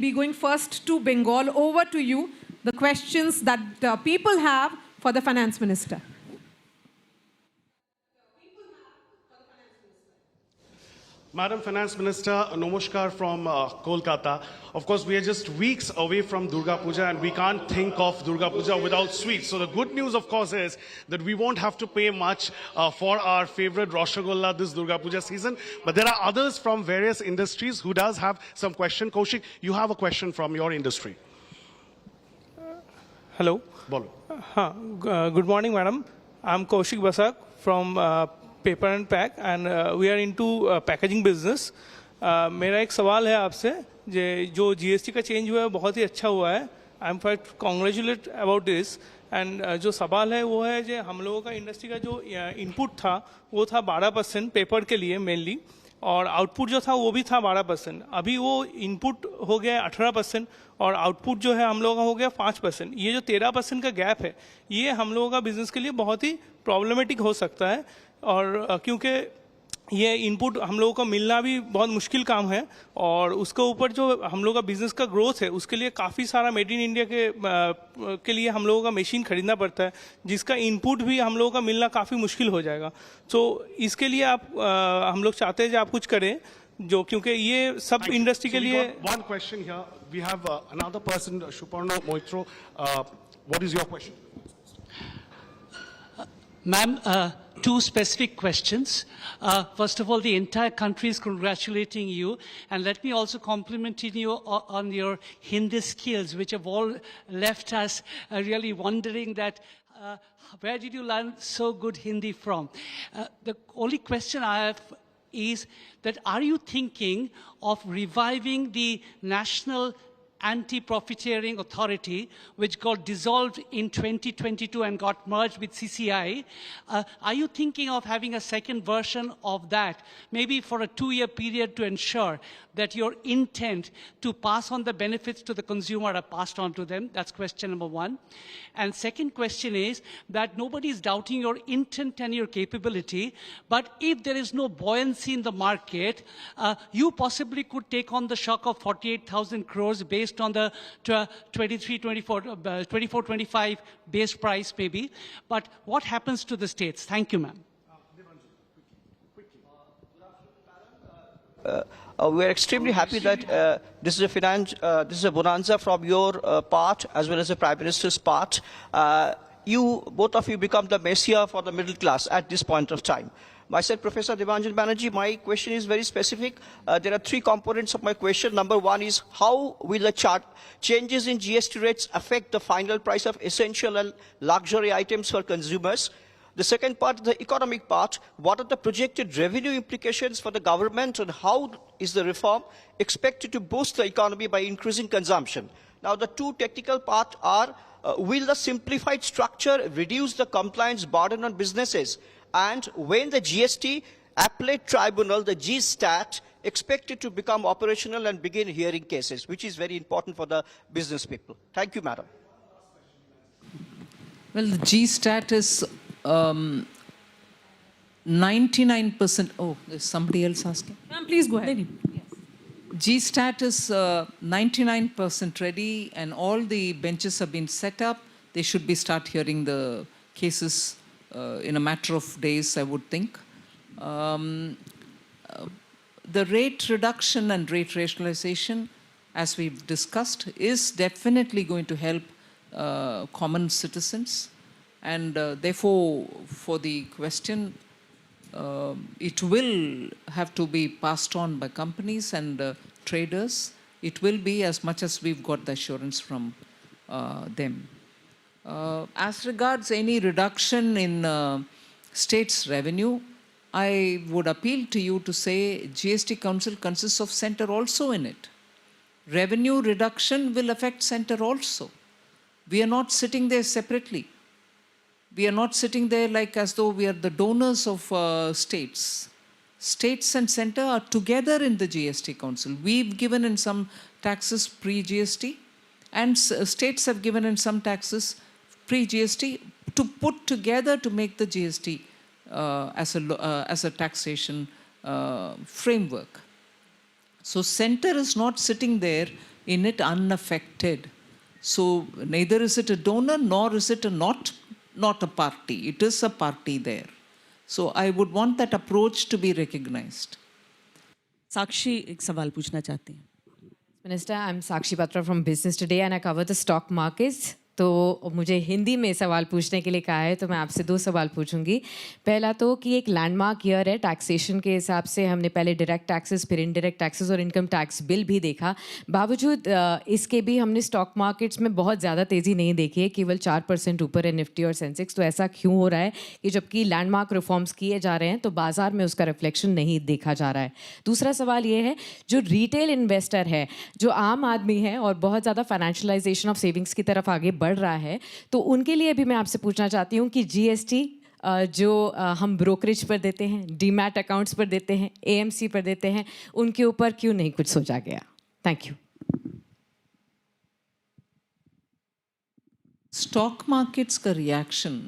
be going first to Bengal. Over to you, the questions that people have for the Finance Minister. Madam Finance Minister, namaskar from Kolkata. Of course, we are just weeks away from Durga Puja and we can't think of Durga Puja without sweets. So the good news, of course, is that we won't have to pay much for our favorite Rasgulla this Durga Puja season. But there are others from various industries who does have some question. Kaushik, you have a question from your industry. Hello. Bolo. Good morning, madam. I'm Kaushik Basak from Paper and Pack, and we are into packaging business. मेरा एक सवाल है आपसे जो GST का change हुआ है बहुत ही अच्छा हुआ है. I am fact congratulate about this. And जो सवाल है वो है जो हम लोगों का इंडस्ट्री का जो इनपुट था वो था 12% पेपर के लिए मेनली, और आउटपुट जो था वो भी था 12%. अभी वो इनपुट हो गया 18% और आउटपुट जो है हम लोगों का हो गया 5%. ये जो 13% का गैप है ये हम लोगों का बिजनेस के लिए बहुत ही प्रॉब्लमेटिक हो सकता है, और क्योंकि ये इनपुट हम लोगों को मिलना भी बहुत मुश्किल काम है, और उसके ऊपर जो हम लोगों का बिजनेस का ग्रोथ है उसके लिए काफ़ी सारा मेड इन इंडिया के लिए हम लोगों का मशीन खरीदना पड़ता है, जिसका इनपुट भी हम लोगों का मिलना काफ़ी मुश्किल हो जाएगा. तो इसके लिए आप हम लोग चाहते हैं कि आप कुछ करें, जो क्योंकि ये सब इंडस्ट्री के लिए. One question here. We have another person, Shuparna Moitro. What is your question? Ma'am, two specific questions. First of all, the entire country is congratulating you, and let me also compliment you on your Hindi skills, which have all left us really wondering that where did you learn so good Hindi from? The only question I have is that are you thinking of reviving the National Anti-Profiteering Authority, which got dissolved in 2022 and got merged with CCI? Are you thinking of having a second version of that, maybe for a 2-year period, to ensure that your intent to pass on the benefits to the consumer are passed on to them? That's question number one. And second question is that nobody is doubting your intent and your capability, but if there is no buoyancy in the market, you possibly could take on the shock of 48,000 crores based on the 24-25 base price maybe. But what happens to the states? Thank you, ma'am. We are extremely happy that this is a bonanza from your part as well as the Prime Minister's part. Both of you become the messiah for the middle class at this point of time. Myself, Professor Debanjan Banerjee, my question is very specific. There are 3 components of my question. Number 1 is, how will the changes in GST rates affect the final price of essential and luxury items for consumers? The second part, the economic part, what are the projected revenue implications for the government, and how is the reform expected to boost the economy by increasing consumption? Now, the 2 technical parts are, will the simplified structure reduce the compliance burden on businesses? And when the GST Appellate Tribunal, the Gstat, expected to become operational and begin hearing cases, which is very important for the business people. Thank you, madam. Well, the Gstat is 99%. Oh, there's somebody else asking. Ma'am, please go ahead. Gstat is 99% ready, and all the benches have been set up. They should start hearing the cases in a matter of days, I would think. The rate reduction and rate rationalization, as we've discussed, is definitely going to help common citizens. And therefore, for the question, it will have to be passed on by companies and traders. It will be, as much as we've got the assurance from them. As regards any reduction in states' revenue, I would appeal to you to say GST Council consists of centre also in it. Revenue reduction will affect centre also. We are not sitting there separately. We are not sitting there like as though we are the donors of states. States and centre are together in the GST Council. We've given in some taxes pre-GST, and states have given in some taxes pre-GST to put together to make the GST as a taxation framework. So centre is not sitting there in it unaffected. So neither is it a donor nor is it a not a party. It is a party there. So I would want that approach to be recognized. साक्षी एक सवाल पूछना चाहती हैं. Minister, I'm Sakshi Batra from Business Today and I cover the stock markets. तो मुझे हिंदी में सवाल पूछने के लिए कहा है तो मैं आपसे 2 सवाल पूछूंगी. पहला तो कि एक लैंडमार्क ईयर है टैक्सेशन के हिसाब से. हमने पहले डायरेक्ट टैक्सेस, फिर इनडायरेक्ट टैक्सेस और इनकम टैक्स बिल भी देखा. बावजूद इसके भी हमने स्टॉक मार्केट्स में बहुत ज़्यादा तेज़ी नहीं देखी है, केवल 4% ऊपर है निफ्टी और सेंसेक्स. तो ऐसा क्यों हो रहा है कि जबकि लैंडमार्क रिफॉर्म्स किए जा रहे हैं तो बाजार में उसका रिफ्लेक्शन नहीं देखा जा रहा है. दूसरा सवाल ये है, जो रिटेल इन्वेस्टर है, जो आम आदमी है और बहुत ज़्यादा फाइनेंशियलाइजेशन ऑफ सेविंग्स की तरफ आगे बढ़ रहा है, तो उनके लिए भी मैं आपसे पूछना चाहती हूँ कि जीएसटी जो हम ब्रोकरेज पर देते हैं, डीमैट अकाउंट्स पर देते हैं, एएमसी पर देते हैं, उनके ऊपर क्यों नहीं कुछ सोचा गया? Thank you. स्टॉक मार्केट्स का रिएक्शन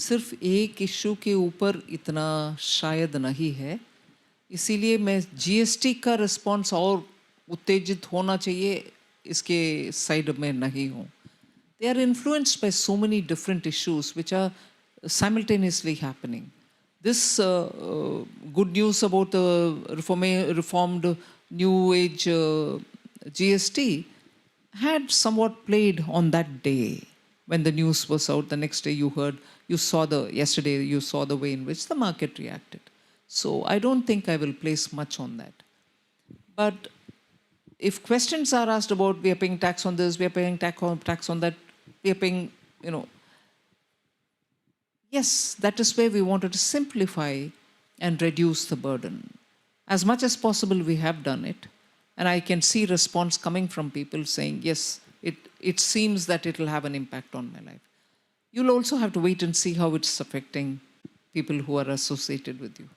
सिर्फ एक इशू के ऊपर इतना शायद नहीं है, इसीलिए मैं जीएसटी का रिस्पॉन्स और उत्तेजित होना चाहिए इसके साइड में नहीं हूँ. They are influenced by so many different issues which are simultaneously happening. This good news about the reformed new age GST had somewhat played on that day when the news was out. The next day yesterday you saw the way in which the market reacted. So I don't think I will place much on that. But if questions are asked about we are paying tax on this, we are paying tax on that, we are paying, yes, that is where we wanted to simplify and reduce the burden. As much as possible, we have done it. And I can see response coming from people saying, yes, it seems that it will have an impact on my life. You'll also have to wait and see how it's affecting people who are associated with you.